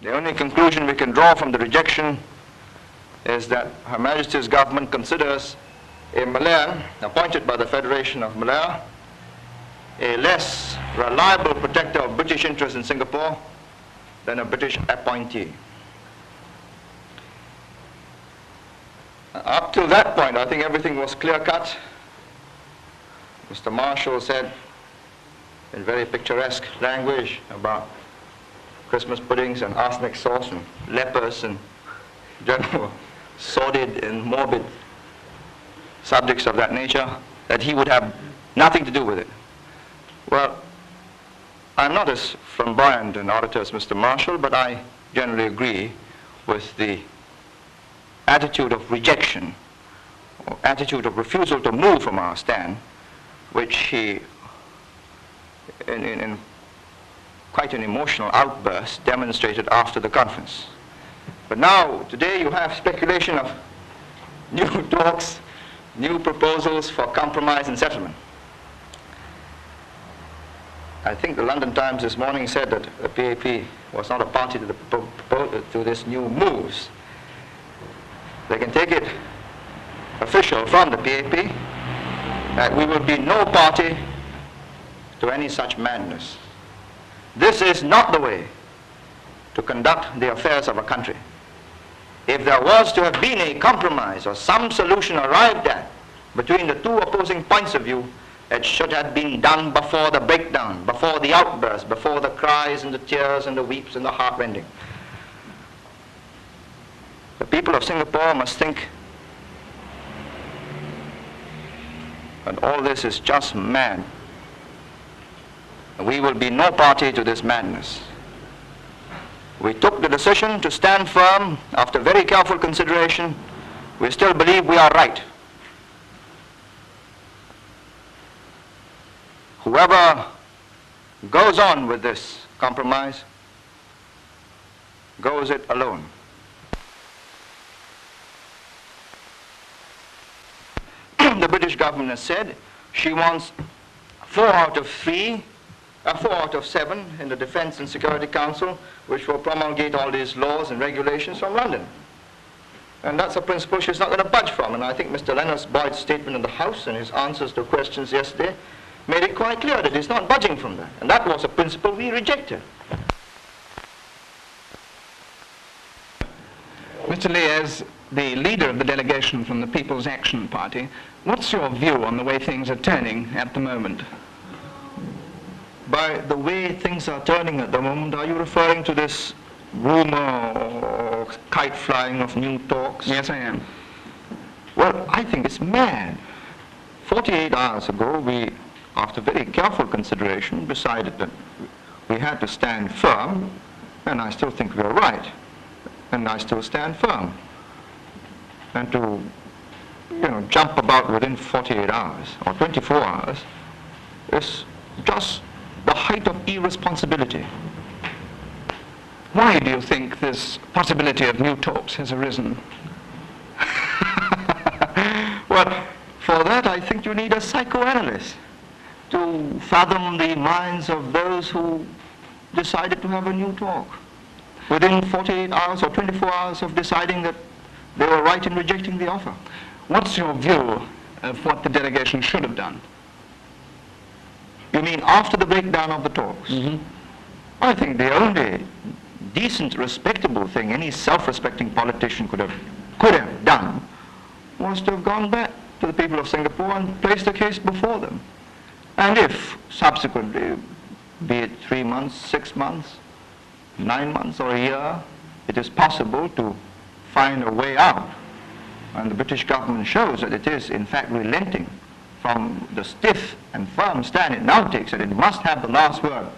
The only conclusion we can draw from the rejection is that Her Majesty's government considers a Malayan appointed by the Federation of Malaya a less reliable protector of British interests in Singapore than a British appointee. Up till that point, I think everything was clear-cut. Mr. Marshall said in very picturesque language about Christmas puddings and arsenic sauce and lepers and general sordid and morbid subjects of that nature, that he would have nothing to do with it. Well, I'm not as flamboyant an orator as Mr. Marshall, but I generally agree with the attitude of rejection, or attitude of refusal to move from our stand, which he, in quite an emotional outburst, demonstrated after the conference. But now, today, you have speculation of new talks, new proposals for compromise and settlement. I think the London Times this morning said that the PAP was not a party to this new moves. They can take it official from the PAP that we will be no party to any such madness. This is not the way to conduct the affairs of a country. If there was to have been a compromise or some solution arrived at between the two opposing points of view, it should have been done before the breakdown, before the outburst, before the cries and the tears and the weeps and the heartrending. The people of Singapore must think that all this is just mad. We will be no party to this madness. We took the decision to stand firm after very careful consideration. We still believe we are right. Whoever goes on with this compromise goes it alone. The British government has said she wants 4 out of 7 in the Defence and Security Council, which will promulgate all these laws and regulations from London. And that's a principle she's not going to budge from. And I think Mr. Leonard Boyd's statement in the House and his answers to questions yesterday made it quite clear that he's not budging from that. And that was a principle we rejected. Mr. Lee, as the leader of the delegation from the People's Action Party, what's your view on the way things are turning at the moment? By the way things are turning at the moment, are you referring to this rumor or kite flying of new talks? Yes, I am. Well, I think it's mad. 48 hours ago, we, after very careful consideration, decided that we had to stand firm, and I still think we're right, and I still stand firm. And to, jump about within 48 hours or 24 hours is just the height of irresponsibility. Why do you think this possibility of new talks has arisen? Well, for that I think you need a psychoanalyst to fathom the minds of those who decided to have a new talk. Within 48 hours or 24 hours of deciding that they were right in rejecting the offer. What's your view of what the delegation should have done? You mean after the breakdown of the talks? Mm-hmm. I think the only decent, respectable thing any self-respecting politician could have done was to have gone back to the people of Singapore and placed the case before them. And if subsequently, be it 3 months, 6 months, 9 months or a year, it is possible to find a way out, and the British government shows that it is in fact relenting from the stiff and firm stand it now takes, that it must have the last word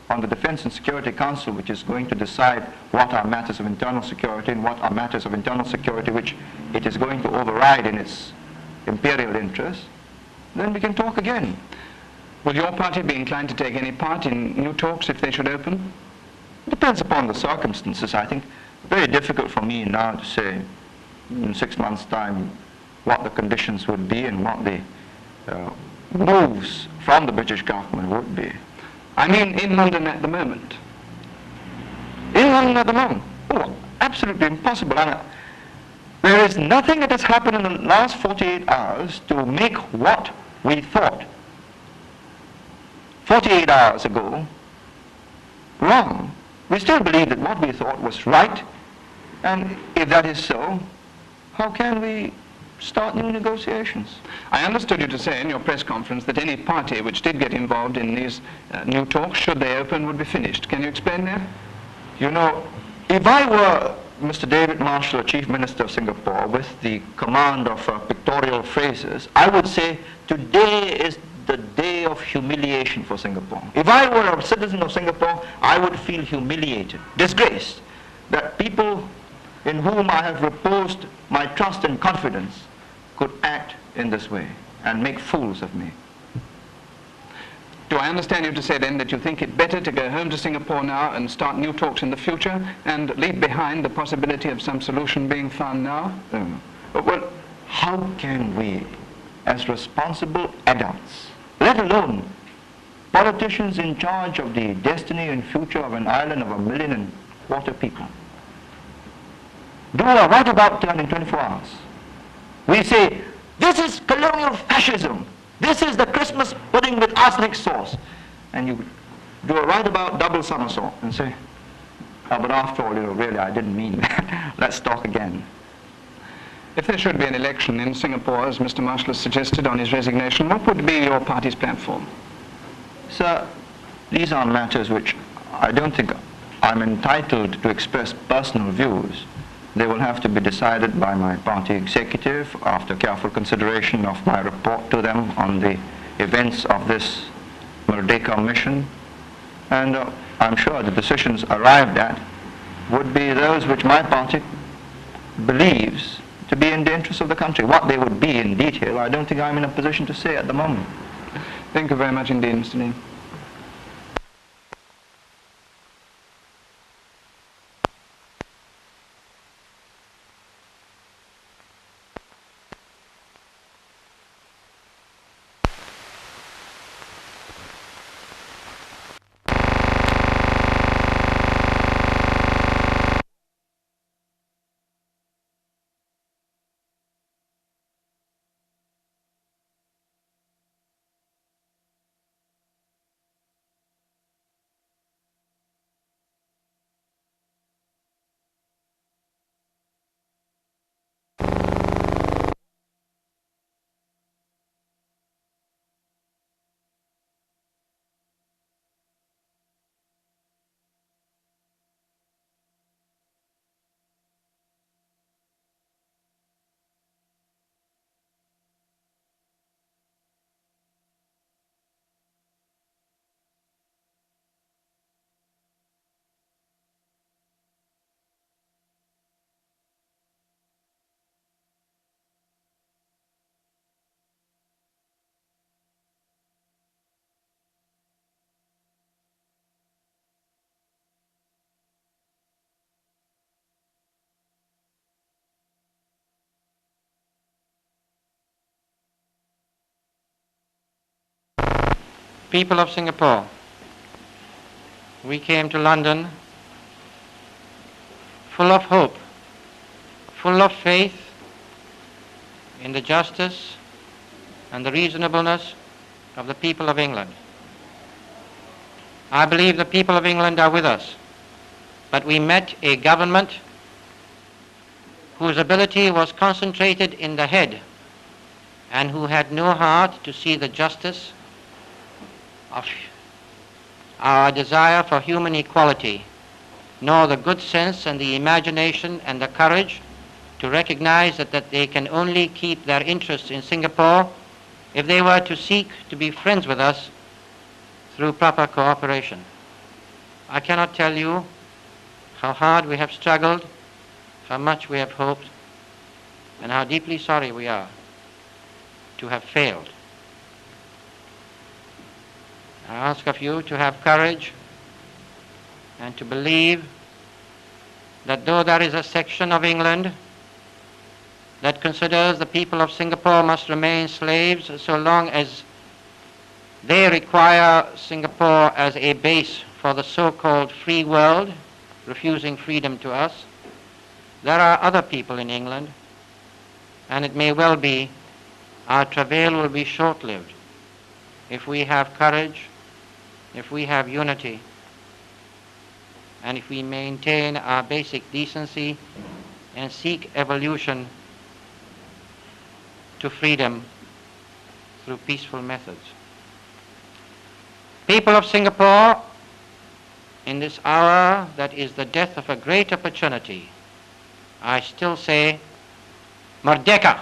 on the Defence and Security Council, which is going to decide what are matters of internal security and what are matters of internal security which it is going to override in its imperial interest, then we can talk again. Will your party be inclined to take any part in new talks if they should open? It depends upon the circumstances. I think very difficult for me now to say in 6 months' time what the conditions would be and what the moves from the British government would be. I mean in London at the moment. In on at the moment? Oh, absolutely impossible. And there is nothing that has happened in the last 48 hours to make what we thought 48 hours ago wrong. We still believe that what we thought was right, and if that is so, how can we start new negotiations? I understood you to say in your press conference that any party which did get involved in these new talks, should they open, would be finished. Can you explain that? You know, if I were Mr. David Marshall, Chief Minister of Singapore, with the command of pictorial phrases, I would say today is the day of humiliation for Singapore. If I were a citizen of Singapore, I would feel humiliated, disgraced, that people in whom I have reposed my trust and confidence could act in this way and make fools of me. Do I understand you to say then that you think it better to go home to Singapore now and start new talks in the future and leave behind the possibility of some solution being found now? Well, how can we, as responsible adults, let alone politicians in charge of the destiny and future of an island of 1.25 million people, do a right about turn in 24 hours? We say, this is colonial fascism. This is the Christmas pudding with arsenic sauce. And you do a right about double somersault and say, oh, but after all, really, I didn't mean that. Let's talk again. If there should be an election in Singapore, as Mr. Marshall has suggested on his resignation, what would be your party's platform? Sir, these are matters which I don't think I'm entitled to express personal views. They will have to be decided by my party executive after careful consideration of my report to them on the events of this Merdeka mission. And I'm sure the decisions arrived at would be those which my party believes to be in the interest of the country. What they would be in detail, I don't think I'm in a position to say at the moment. Thank you very much indeed, Mr. Lee. People of Singapore, we came to London full of hope, full of faith in the justice and the reasonableness of the people of England. I believe the people of England are with us, but we met a government whose ability was concentrated in the head and who had no heart to see the justice of our desire for human equality, nor the good sense and the imagination and the courage to recognize that they can only keep their interests in Singapore if they were to seek to be friends with us through proper cooperation. I cannot tell you how hard we have struggled, how much we have hoped, and how deeply sorry we are to have failed. I ask of you to have courage and to believe that though there is a section of England that considers the people of Singapore must remain slaves so long as they require Singapore as a base for the so-called free world, refusing freedom to us. There are other people in England, and it may well be our travail will be short-lived if we have courage, if we have unity, and if we maintain our basic decency and seek evolution to freedom through peaceful methods. People of Singapore, in this hour that is the death of a great opportunity, I still say, Merdeka!